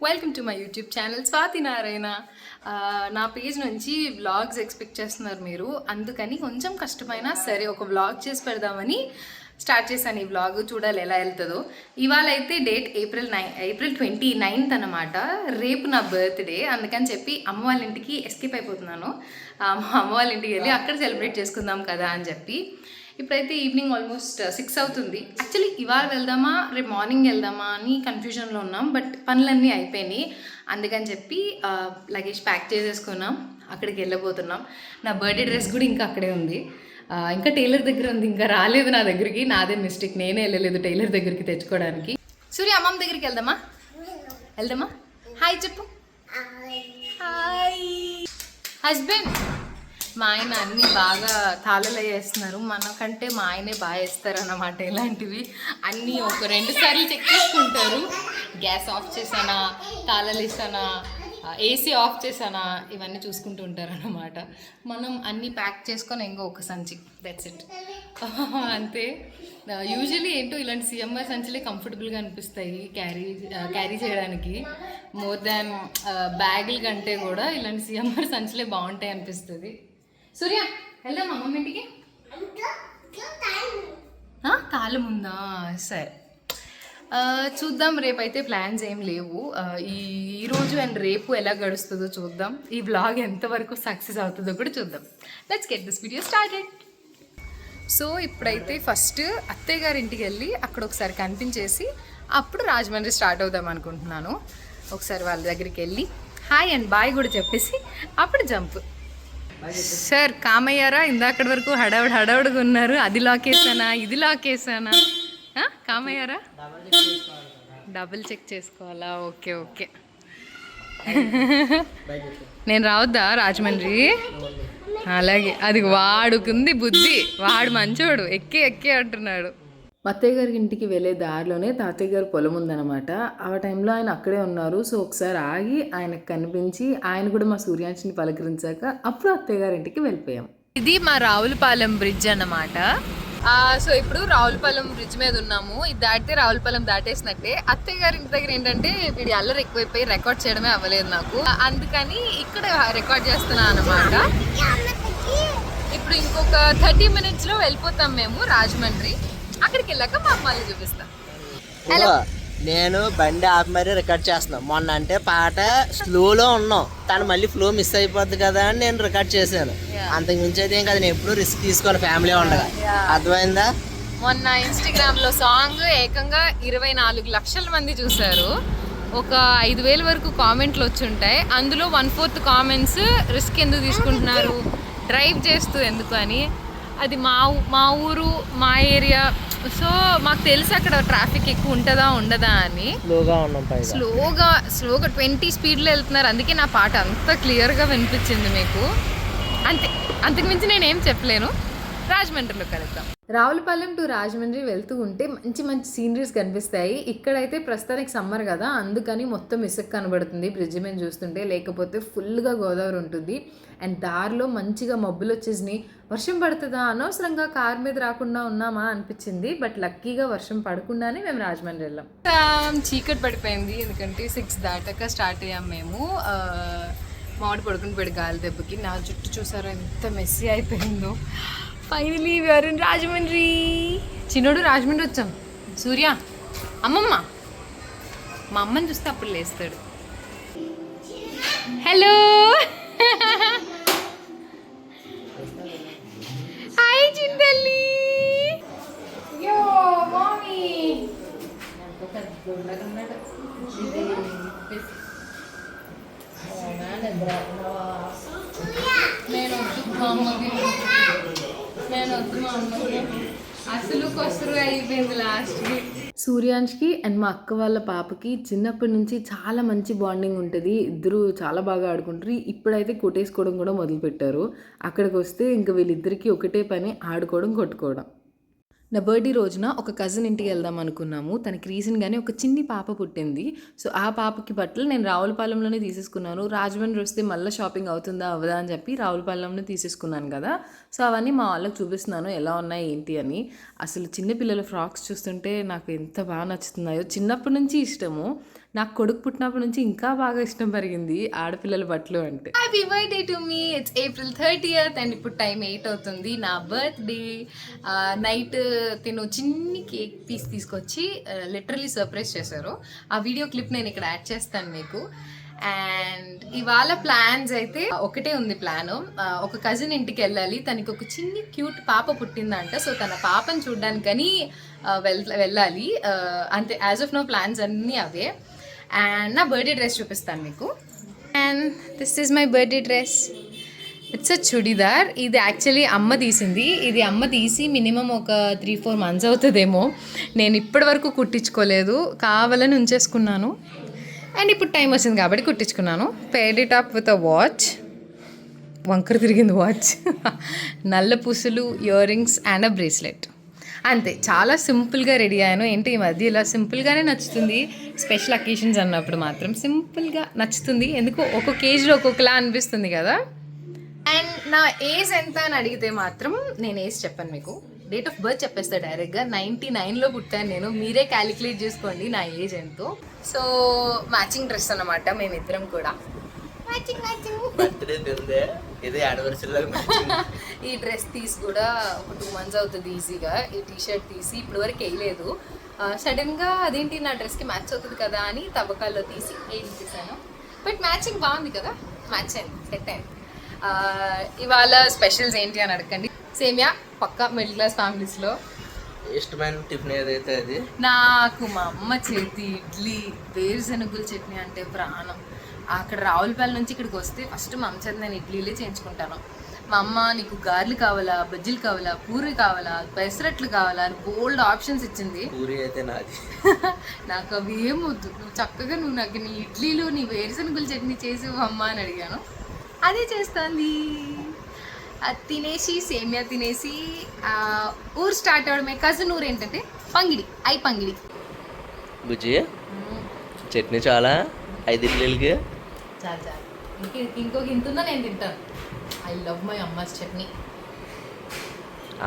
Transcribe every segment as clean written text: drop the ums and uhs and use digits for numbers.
Welcome to my YouTube channel Swathi Narayana. నా page నుంచి vlogs expect చేస్తున్నారు మీరు, అందుకని కొంచెం కష్టమైనా సరే ఒక వ్లాగ్ చేసి పెడదామని స్టార్ట్ చేశాను. ఈ వ్లాగ్ చూడాలి ఎలా వెళ్తుందో. ఇవాళ అయితే డేట్ ఏప్రిల్ 29th అనమాట. రేపు నా బర్త్డే, అందుకని చెప్పి అమ్మ వాళ్ళ ఇంటికి ఎస్కేప్ అయిపోతున్నాను. అమ్మ వాళ్ళ ఇంటికి వెళ్ళి అక్కడ సెలబ్రేట్ చేసుకుందాం కదా అని చెప్పి. ఇప్పుడైతే ఈవినింగ్ ఆల్మోస్ట్ 6 అవుతుంది. యాక్చువల్లీ ఇవాళ వెళ్దామా రేపు మార్నింగ్ వెళ్దామా అని కన్ఫ్యూజన్లో ఉన్నాం, బట్ పనులన్నీ అయిపోయినాయి. అందుకని చెప్పి లగేజ్ ప్యాక్ చేసేసుకున్నాం, అక్కడికి వెళ్ళబోతున్నాం. నా బర్త్డే డ్రెస్ కూడా ఇంకా అక్కడే ఉంది, ఇంకా టైలర్ దగ్గర ఉంది, ఇంకా రాలేదు నా దగ్గరికి. నాదే మిస్టేక్, నేనే వెళ్ళలేదు టైలర్ దగ్గరికి తెచ్చుకోవడానికి. సూర్య అమ్మమ్మ దగ్గరికి వెళ్దామా? హాయ్ చెప్పు. Hi husband. మా ఆయన అన్నీ బాగా తాళాలు వేస్తున్నారు, మనకంటే మా ఆయనే బాగా వేస్తారు అన్నమాట. ఇలాంటివి అన్నీ ఒక 2 సార్లు చెక్ చేసుకుంటారు. గ్యాస్ ఆఫ్ చేసానా, తాళాలు వేసానా, ఏసీ ఆఫ్ చేసానా, ఇవన్నీ చూసుకుంటూ ఉంటారు అన్నమాట. మనం అన్నీ ప్యాక్ చేసుకొని ఇంకో ఒక సంచి, దట్స్ ఇట్. అంతే. యూజువలీ ఏంటో ఇలాంటి సిఎంఆర్ సంచులే కంఫర్టబుల్గా అనిపిస్తాయి క్యారీ చేయడానికి. మోర్ దాన్ బ్యాగుల కంటే కూడా ఇలాంటి సిఎంఆర్ సంచులే బాగుంటాయి అనిపిస్తుంది. సూర్య వెళ్దాం అమ్మమ్మ ఇంటికి. తాళం ఉందా? సరే చూద్దాం. రేపైతే ప్లాన్స్ ఏం లేవు. ఈరోజు అండ్ రేపు ఎలా గడుస్తుందో చూద్దాం. ఈ వ్లాగ్ ఎంతవరకు సక్సెస్ అవుతుందో కూడా చూద్దాం. Let's get this video started. So ఇప్పుడైతే ఫస్ట్ అత్తయ్య గారి ఇంటికి వెళ్ళి అక్కడ ఒకసారి కనిపించేసి అప్పుడు రాజమండ్రి స్టార్ట్ అవుదాం అనుకుంటున్నాను. ఒకసారి వాళ్ళ దగ్గరికి వెళ్ళి హాయ్ అండ్ బాయ్ కూడా చెప్పేసి అప్పుడు జంప్. సార్ కామయ్యారా? ఇందాకటి వరకు హడావుడిగా ఉన్నారు. అది లాక్ వేసానా, ఇది లాక్ వేసానా? కామయ్యారా? డబుల్ చెక్ చేసుకోవాలా? ఓకే. నేను రావద్దా రాజమండ్రి? అలాగే. అది వాడుకుంది బుద్ధి, వాడు మంచోడు, ఎక్కి అంటున్నాడు. అత్తయ్య గారి ఇంటికి వెళ్ళే దారిలోనే తాతయ్య గారి పొలం ఉందన్నమాట. ఆ టైంలో ఆయన అక్కడే ఉన్నారు. సో ఒకసారి ఆగి ఆయనకు కనిపించి ఆయన కూడా మా సూర్యాంశిని పలకరించాక అప్పుడు అత్తయ్య గారి ఇంటికి వెళ్ళిపోయాం. ఇది మా రావులపాలెం బ్రిడ్జ్ అన్నమాట. సో ఇప్పుడు రావులపాలెం బ్రిడ్జ్ మీద ఉన్నాము. ఇది దాటితే రావులపాలెం దాటేసినట్టే. అత్తయ్య గారి ఇంటి దగ్గర ఏంటంటే వీడి అల్లరి ఎక్కువైపోయి రికార్డ్ చేయడమే అవ్వలేదు నాకు, అందుకని ఇక్కడ రికార్డ్ చేస్తున్నాను అన్నమాట. ఇప్పుడు ఇంకొక 30 minutesలో వెళ్ళిపోతాం మేము రాజమండ్రి. అక్కడికి వెళ్ళాక మా అమ్మాయిని చూపిస్తాం. నేను బండి ఆపి మరీ రికార్డ్ చేస్తున్నాను. మొన్న అంటే పాట స్లోలో ఉన్నాం, తను మళ్ళీ ఫ్లో మిస్ అయిపోద్ది కదా అని నేను రికార్డ్ చేశాను. అంతకు మించి అయితే ఏం కదా, నేను ఎప్పుడు రిస్క్ తీసుకోవాలి ఫ్యామిలీ ఉండగా. అర్థమైందా? మొన్న ఇన్స్టాగ్రామ్ లో సాంగ్ ఏకంగా 24 లక్షల మంది చూసారు. ఒక 5,000 వరకు కామెంట్లు వచ్చి ఉంటాయి. అందులో 1/4 కామెంట్స్ రిస్క్ ఎందుకు తీసుకుంటున్నారు, డ్రైవ్ చేస్తూ ఎందుకు అని. అది మా ఊరు, మా ఏరియా. సో మాకు తెలుసు అక్కడ ట్రాఫిక్ ఎక్కువ ఉంటుందా ఉండదా అని. స్లోగా 20 స్పీడ్లో వెళ్తున్నారు. అందుకే నా పాట అంత క్లియర్గా వినిపించింది మీకు. అంతకు మించి నేనేం చెప్పలేను. రాజమండ్రిలో కలుద్దాం. రావులపాలెం టు రాజమండ్రి వెళ్తూ ఉంటే మంచి సీనరీస్ కనిపిస్తాయి. ఇక్కడైతే ప్రస్తుతానికి సమ్మర్ కదా, అందుకని మొత్తం ఇసుక కనబడుతుంది బ్రిడ్జ్ మీద చూస్తుంటే. లేకపోతే ఫుల్గా గోదావరి ఉంటుంది. అండ్ దారిలో మంచిగా మబ్బులు వచ్చేసినాయి. వర్షం పడుతుందా, అనవసరంగా కార్ మీద రాకుండా ఉన్నామా అనిపించింది. బట్ లక్కీగా వర్షం పడకుండానే మేము రాజమండ్రి వెళ్ళాం. చీకటి పడిపోయింది, ఎందుకంటే 6 దాటాక స్టార్ట్ అయ్యాం మేము. మామిడి పడుకుని పెడి గాలి దెబ్బకి నా జుట్టు చూసారా ఎంత మెస్సీ అయిపోయిందో. Finally we are in Rajahmundry. చిన్నోడు రాజమండ్రి వచ్చాం. సూర్య అమ్మమ్మ, మా అమ్మని చూస్తే అప్పుడు లేస్తాడు. హలో హాయ్ చింతల్లి. Yo mummy. అసలు కొసరు అయిపోయింది లాస్ట్కి. సూర్యాంష్కి అండ్ మా అక్క వాళ్ళ పాపకి చిన్నప్పటి నుంచి చాలా మంచి బాండింగ్ ఉంటుంది. ఇద్దరు చాలా బాగా ఆడుకుంటారు. ఇప్పుడైతే కొట్టేసుకోవడం కూడా మొదలుపెట్టారు. అక్కడికి వస్తే ఇంకా వీళ్ళిద్దరికీ ఒకటే పని, ఆడుకోవడం, కొట్టుకోవడం. నా బర్త్డే రోజున ఒక కజిన్ ఇంటికి వెళ్దాం అనుకున్నాము. తనకి రీసెంట్గానే ఒక చిన్ని పాప పుట్టింది. సో ఆ పాపకి బట్టలు నేను రావులపాలెంలోనే తీసేసుకున్నాను. రాజమండ్రి వస్తే మళ్ళీ షాపింగ్ అవుతుందా అవ్వదా అని చెప్పి రావులపాలెంలో తీసేసుకున్నాను కదా. సో అవన్నీ మా వాళ్ళకి చూపిస్తున్నాను ఎలా ఉన్నాయి ఏంటి అని. అసలు చిన్నపిల్లల ఫ్రాక్స్ చూస్తుంటే నాకు ఎంత బాగా నచ్చుతున్నాయో. చిన్నప్పటి నుంచి ఇష్టము. నాకు కొడుకు పుట్టినప్పటి నుంచి ఇంకా బాగా ఇష్టం పెరిగింది ఆడపిల్లల బట్టలు అంటే. Happy birthday to me, it's April 30th and ఇప్పుడు టైం 8 అవుతుంది, నా బర్త్డే. నైట్ తిను చిన్ని కేక్ పీస్ తీసుకొచ్చి లిటరలీ సర్ప్రైజ్ చేశారు. ఆ వీడియో క్లిప్ నేను ఇక్కడ యాడ్ చేస్తాను మీకు. అండ్ ఇవాళ ప్లాన్స్ అయితే ఒకటే ఉంది ప్లాను, ఒక కజిన్ ఇంటికి వెళ్ళాలి, తనకి ఒక చిన్ని క్యూట్ పాప పుట్టిందంట. సో తన పాపను చూడ్డానికని వెళ్ళాలి అంతే. యాజ్ ఆఫ్ నో ప్లాన్స్ అన్నీ అవే. అండ్ నా బర్త్డే డ్రెస్ చూపిస్తాను మీకు. And this is my birthday dress. It's a churidar. ఇది యాక్చువల్లీ అమ్మ తీసింది. ఇది అమ్మ తీసి మినిమం ఒక 3-4 months అవుతుందేమో. నేను ఇప్పటి వరకు కుట్టించుకోలేదు, కావాలని ఉంచేసుకున్నాను. అండ్ ఇప్పుడు టైం వచ్చింది కాబట్టి కుట్టించుకున్నాను. Paired it up with a watch. వంకర తిరిగింది వాచ్. నల్ల పూసలు, earrings and a bracelet. అంతే, చాలా సింపుల్గా రెడీ అయ్యాను. ఏంటి ఈ మధ్య ఇలా సింపుల్గానే నచ్చుతుంది, స్పెషల్ అకేషన్స్ అన్నప్పుడు మాత్రం సింపుల్గా నచ్చుతుంది. ఎందుకో ఒక్కొక్క ఏజ్లో ఒక్కొక్కలా అనిపిస్తుంది కదా. అండ్ నా ఏజ్ ఎంత అని అడిగితే మాత్రం నేను ఏజ్ చెప్పాను మీకు, డేట్ ఆఫ్ బర్త్ చెప్పేస్తా డైరెక్ట్గా. 99లో పుట్టాను నేను, మీరే క్యాలిక్యులేట్ చేసుకోండి నా ఏజ్ ఎంతో. సో మ్యాచింగ్ డ్రెస్ అన్నమాట మేమిద్దరం కూడా. ఈ డ్రెస్ తీసి కూడా ఒక 2 months అవుతుంది ఈజీగా. ఈ టీషర్ట్ తీసి ఇప్పుడు వరకు వేయలేదు. సడన్గా అదేంటి నా డ్రెస్కి మ్యాచ్ అవుతుంది కదా అని తవ్వకాల్లో తీసి వేయించేసాను. బట్ మ్యాచింగ్ బాగుంది కదా, మ్యాచ్ అయింది, సెట్ అయింది. ఇవాళ స్పెషల్స్ ఏంటి అని అడగండి. సేమియా పక్కా మిడిల్ క్లాస్ ఫ్యామిలీస్లో ఇష్టమైన టిఫిన్ ఏదైతే అది. నాకు మా అమ్మ చేతి ఇడ్లీ, వేరుశనగుల చట్నీ అంటే ప్రాణం. అక్కడ రావులపల్లి నుంచి ఇక్కడికి వస్తే ఫస్ట్ మా అమ్మ చేతి నేను ఇడ్లీలే చేయించుకుంటాను. మా అమ్మ నీకు గారెలు కావాలా, బజ్జీలు కావాలా, పూరి కావాలా, పెసరట్లు కావాలా అని బోల్డ్ ఆప్షన్స్ ఇచ్చింది. పూరి అయితే నాది. నాకు అవి ఏమొద్దు, నువ్వు చక్కగా నువ్వు నాకు నీ ఇడ్లీలు నీ వేరుశనగుల చట్నీ చేసి అమ్మ అని అడిగాను. అదే చేస్తుంది. అది తినేసి సేమియా తినేసి ఊరు స్టార్ట్ అవడమే. కజిన్ ఊరు ఏంటంటే పంగిడి, పంగిడి. బుజ్జి చట్నీ చాలా 5 ఇడ్లీలకి చాలా ఇంకొక ఇంతుందా నేను తింటాను. I love my అమ్మాస్ chutney.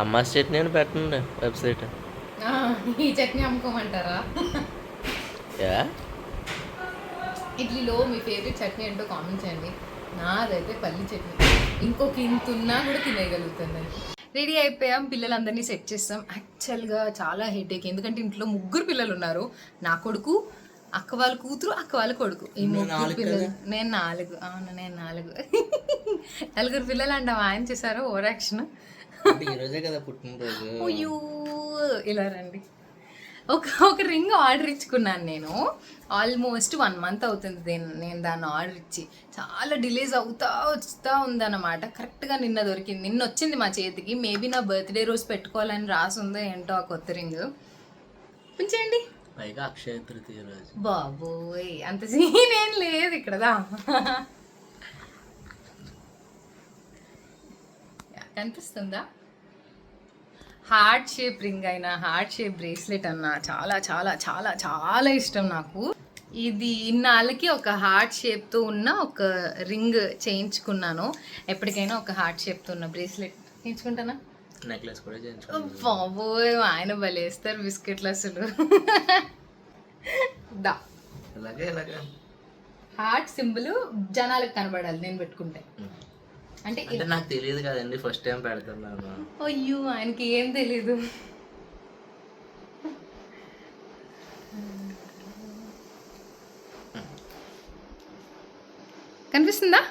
అమ్మాస్ chutney అని పెట్టండి వెబ్సైట్. ఈ చట్నీ అమ్ముకోమంటారా? ఇడ్లీలో మీ ఫేవరెట్ చట్నీ ఏంటో కామెంట్ చేయండి. నాదైతే పల్లి చట్నీ. ఇంకొక ఇంతున్నా కూడా తినేయగలుగుతుంది. రెడీ అయిపోయాం, పిల్లలందరినీ సెట్ చేస్తాం. యాక్చువల్గా చాలా హెడేక్, ఎందుకంటే ఇంట్లో 3 పిల్లలు ఉన్నారు. నా కొడుకు, అక్క వాళ్ళ కూతురు, అక్క వాళ్ళ కొడుకు. ఈ 3 పిల్లలు. నేను 4. అవును, నేను 4. 4 పిల్లలు అంటాం. ఆయన చేశారు ఓవర్ యాక్షన్. ఈరోజే కదా పుట్టినరోజు. అయ్యో ఇలా రండి. ఒక రింగ్ ఆర్డర్ ఇచ్చుకున్నాను నేను. ఆల్మోస్ట్ 1 month అవుతుంది నేను దాన్ని ఆర్డర్ ఇచ్చి. చాలా డిలేస్ వస్తూ ఉందన్నమాట. కరెక్ట్గా నిన్న దొరికింది, నిన్న వచ్చింది మా చేతికి. మేబీ నా బర్త్డే రోజు పెట్టుకోవాలని రాసి ఉందో ఏంటో ఆ కొత్త రింగ్. ఉంచేయండి. పైగా అక్షయ తృతీయ రోజు. బాబోయ్, అంత సీన్ ఏం లేదు ఇక్కడదా. కనిపిస్తుందా? హార్ట్ షేప్ రింగ్ అయినా, హార్ట్ షేప్ బ్రేస్లెట్ అన్నా చాలా చాలా చాలా చాలా ఇష్టం నాకు. ఇది ఇన్నాళ్ళకి ఒక హార్ట్ షేప్తో ఉన్న ఒక రింగ్ చేయించుకున్నాను. ఎప్పటికైనా ఒక హార్ట్ షేప్తో ఉన్న బ్రేస్లెట్ చేయించుకుంటానా? నెక్లెస్ కూడా చేయించుకుంటాను. బాబోయ్, ఆయన భలేస్తారు బిస్కెట్లు అసలు. దా హార్ట్ సింబల్ జనాలకు కనబడాలి నేను పెట్టుకుంటే. అంటే నాకు తెలియదు కదండి, ఫస్ట్ టైం పెడుతున్నాను. అయ్యో, ఆయనకి ఏం తెలీదు. కనిపిస్తుందా?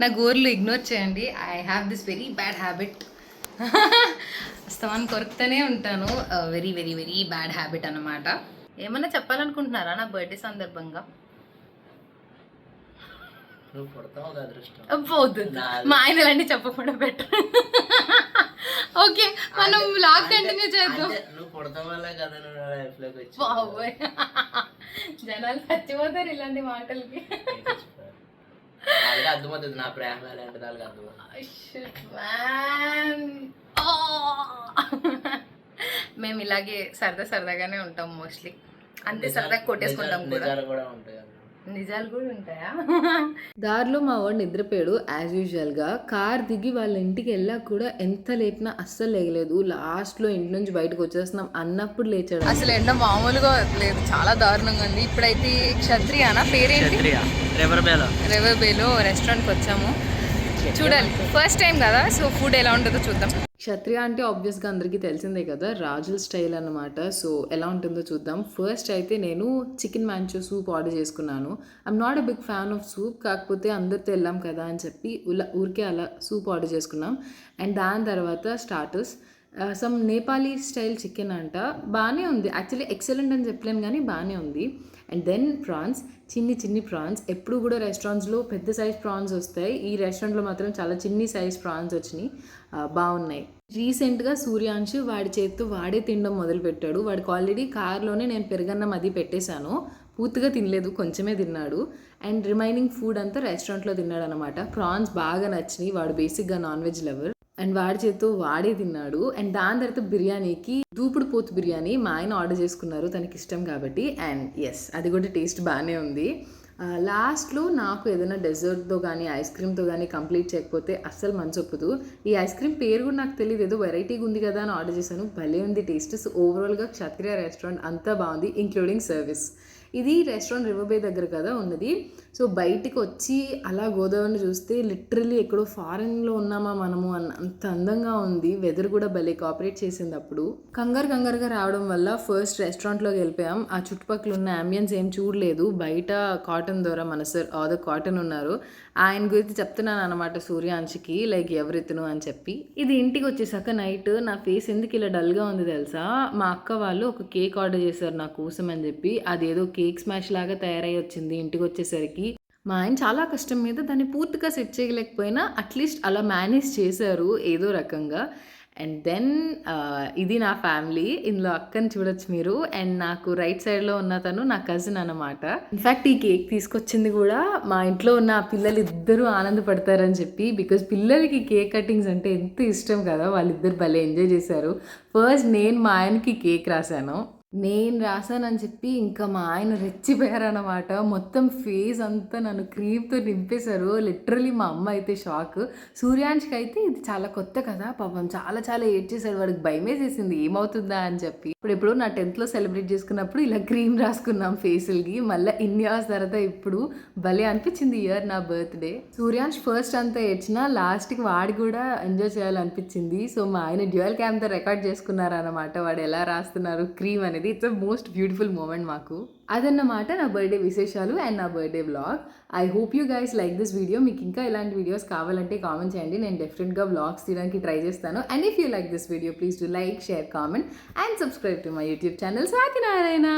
నా గోర్లు ఇగ్నోర్ చేయండి. I have this very bad habit. వస్తామని కొరుకుతూనే ఉంటాను. Very very very bad habit అన్నమాట. ఏమన్నా చెప్పాలనుకుంటున్నారా నా బర్త్డే సందర్భంగా? మా ఆయన ఇలాంటి చెప్పకుండా బెటర్. ఓకే, మనం బ్లాగ్ కంటిన్యూ చేద్దాం. బాబోయ్, జనాలు చచ్చిపోతారు ఇలాంటి మాటలకి. అర్థమవుతుంది నా ప్రేమ ఎలాంటిది మేము ఇలాగే సరదాగానే ఉంటాం మోస్ట్లీ. అంతే, సరదాగా కొట్టేసుకుంటాం కూడా. నిజాలు కూడా ఉంటాయా? దారిలో మా వాడు నిద్రపోయాడు యాజ్ యూజువల్గా. కార్ దిగి వాళ్ళ ఇంటికి వెళ్ళాక కూడా ఎంత లేపినా అస్సలు లేగలేదు. లాస్ట్లో ఇంటి నుంచి బయటకు వచ్చేస్తున్నాం అన్నప్పుడు లేచాడు. అసలు ఎండ మామూలుగా లేదు, చాలా దారుణంగా ఉంది. ఇప్పుడైతే క్షత్రియానా పేరేంటి, రివర్ బేలో రెస్టారెంట్కి వచ్చాము. చూడాలి, ఫస్ట్ టైం కదా, సో ఫుడ్ ఎలా ఉంటుందో చూద్దాం. క్షత్రియ అంటే ఆబ్వియస్గా అందరికీ తెలిసిందే కదా, రాజుల స్టైల్ అన్నమాట. సో ఎలా ఉంటుందో చూద్దాం. ఫస్ట్ అయితే నేను చికెన్ మ్యాంచో సూప్ ఆర్డర్ చేసుకున్నాను. I'm not a big fan of soup, కాకపోతే అందరితో వెళ్ళాం కదా అని చెప్పి ఊరికే అలా సూప్ ఆర్డర్ చేసుకున్నాం. అండ్ దాని తర్వాత starters, some Nepali style chicken అంట, బాగానే ఉంది యాక్చువల్లీ. ఎక్సలెంట్ అని చెప్పలేను కానీ బాగానే ఉంది. అండ్ దెన్ ప్రాన్స్, చిన్ని ప్రాన్స్. ఎప్పుడు కూడా రెస్టారెంట్స్లో పెద్ద సైజ్ ప్రాన్స్ వస్తాయి, ఈ రెస్టారెంట్లో మాత్రం చాలా చిన్ని సైజ్ ప్రాన్స్ వచ్చినాయి, బాగున్నాయి. రీసెంట్గా సూర్యాంశు వాడి చేతితో వాడే తినడం మొదలుపెట్టాడు. వాడికి ఆల్రెడీ కార్లోనే నేను పెరుగన్నం అది పెట్టేశాను, పూర్తిగా తినలేదు, కొంచెమే తిన్నాడు. అండ్ రిమైనింగ్ ఫుడ్ అంతా రెస్టారెంట్లో తిన్నాడు అనమాట. ప్రాన్స్ బాగా నచ్చినాయి, వాడు బేసిక్గా నాన్ వెజ్ లవర్. అండ్ వాడి చేతితో వాడే తిన్నాడు. అండ్ దాని తర్వాత బిర్యానీకి దూపుడు పోతు బిర్యానీ మా ఆయన ఆర్డర్ చేసుకున్నారు, తనకి ఇష్టం కాబట్టి. అండ్ ఎస్, అది కూడా టేస్ట్ బాగానే ఉంది. లాస్ట్లో నాకు ఏదైనా డెజర్ట్తో కానీ ఐస్ క్రీమ్తో కానీ కంప్లీట్ చేయకపోతే అస్సలు మనసు ఒప్పదు. ఈ ఐస్ క్రీమ్ పేరు కూడా నాకు తెలియదు, ఏదో వెరైటీగా ఉంది కదా అని ఆర్డర్ చేశాను, భలే ఉంది టేస్ట్. సో ఓవరాల్గా క్షత్రియ రెస్టారెంట్ అంతా బాగుంది, ఇంక్లూడింగ్ సర్వీస్. ఇది రెస్టారెంట్ రివర్ బే దగ్గర కదా ఉన్నది. సో బయటికి వచ్చి అలా గోదావరిని చూస్తే లిటరల్లీ ఎక్కడో ఫారెన్లో ఉన్నామా మనము అంత అందంగా ఉంది. వెదర్ కూడా భలే కోఆపరేట్ చేసింది. అప్పుడు కంగారుగా రావడం వల్ల ఫస్ట్ రెస్టారెంట్లోకి వెళ్ళిపోయాం. ఆ చుట్టుపక్కల ఉన్న అంబియన్స్ ఏం చూడలేదు. బయట కాటన్ ద్వారా మన సార్ ఆదర్ కాటన్ ఉన్నారు, ఆయన గురించి చెప్తున్నాను అనమాట సూర్యాంశికి, లైక్ ఎవరితను అని చెప్పి. ఇది ఇంటికి వచ్చేసాక నైట్ నా ఫేస్ ఎందుకు ఇలా డల్గా ఉంది తెలుసా, మా అక్క వాళ్ళు ఒక కేక్ ఆర్డర్ చేశారు నా కోసం అని చెప్పి. అదేదో కేక్ స్మాష్ లాగా తయారై వచ్చింది ఇంటికి వచ్చేసరికి. మా ఆయన చాలా కష్టం మీద దాన్ని పూర్తిగా సెట్ చేయలేకపోయినా అట్లీస్ట్ అలా మేనేజ్ చేశారు ఏదో రకంగా. అండ్ దెన్ ఇది నా ఫ్యామిలీ, ఇందులో అక్కని చూడొచ్చు మీరు. అండ్ నాకు రైట్ సైడ్లో ఉన్న తను నా కజిన్ అనమాట. ఇన్ఫ్యాక్ట్ ఈ కేక్ తీసుకొచ్చింది కూడా మా ఇంట్లో ఉన్న పిల్లలు ఇద్దరు ఆనందపడతారని చెప్పి, బికాజ్ పిల్లలకి కేక్ కటింగ్స్ అంటే ఎంత ఇష్టం కదా, వాళ్ళిద్దరు భలే ఎంజాయ్ చేశారు. ఫస్ట్ నేను మా ఆయనకి కేక్ రాశాను, నేను రాశానని చెప్పి ఇంకా మా ఆయన రెచ్చిపోయారనమాట. మొత్తం ఫేస్ అంతా నన్ను క్రీమ్తో నింపేశారు. లిటరలీ మా అమ్మ అయితే షాక్. సూర్యాంష్కి అయితే ఇది చాలా కొత్త కదా, పాపం చాలా ఏడ్చేసాడు, వాడికి భయమే చేసింది ఏమవుతుందా అని చెప్పి. ఇప్పుడు నా 10th సెలబ్రేట్ చేసుకున్నప్పుడు ఇలా క్రీమ్ రాసుకున్నాం ఫేసులకి, మళ్ళీ ఇన్ని అవర్స్ తర్వాత ఇప్పుడు భలే అనిపించింది ఇయర్ నా బర్త్డే. సూర్యాంష్ ఫస్ట్ అంతా ఏడ్చినా లాస్ట్కి వాడి కూడా ఎంజాయ్ చేయాలనిపించింది. సో మా ఆయన డ్యూయల్ క్యామ్తో రికార్డ్ చేసుకున్నారనమాట, వాడు ఎలా రాస్తున్నారు క్రీమ్ అనేది. It's a most beautiful moment మాకు. అదన్నమాట నా బర్త్డే విశేషాలు అండ్ నా birthday vlog. I hope you guys like this video. మీకు ఇంకా ఇలాంటి వీడియోస్ కావాలంటే కామెంట్ చేయండి, నేను డెఫినెట్గా వ్లాగ్స్ తీయడానికి ట్రై చేస్తాను. And if you like this video please do like, share, comment and subscribe to my YouTube channel Swathi Narayana.